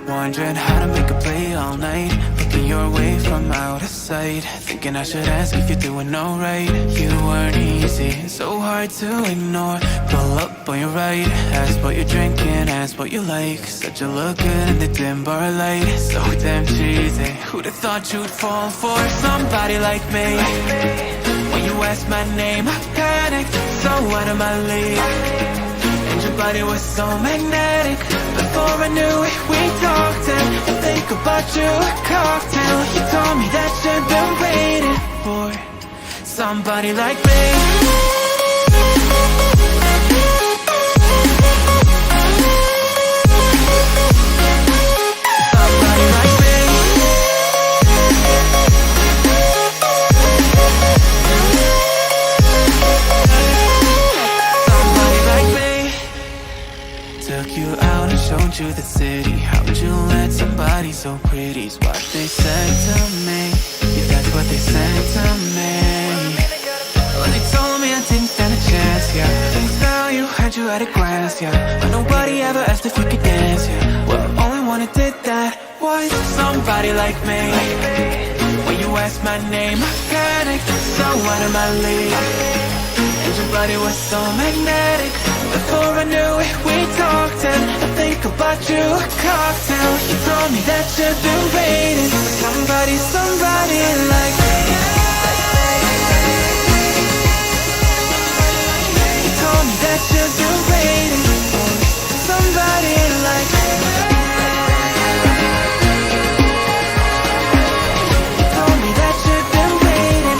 Wondering how to make a play all night, looking your way from out of sight, thinking I should ask if you're doing alright. You weren't easy, so hard to ignore. Pull up on your right, ask what you're drinking, ask what you like. Said you look good in the dim bar light, so damn cheesy. Who'd have thought you'd fall for somebody like me? When you asked my name, I panicked, so out of my league. And your body was so magnetic. Before I knew it, we talked, and I think about you a cocktail. You told me that you've been waiting for somebody like me. Somebody like me. Somebody like me. Took you out and showed you the city. How would you let somebody so pretty's what they said to me? Yeah, that's what they said to me. Well, they told me I didn't stand a chance, yeah. Face value, had you at a glance, yeah. But nobody ever asked if you could dance, yeah. Well, only one who did that was somebody like me. When you asked my name, I panicked, so out of my league. And your body was so magnetic. Before I knew it, we talked, and I think about you a cocktail. You told me that you've been waiting for somebody like me.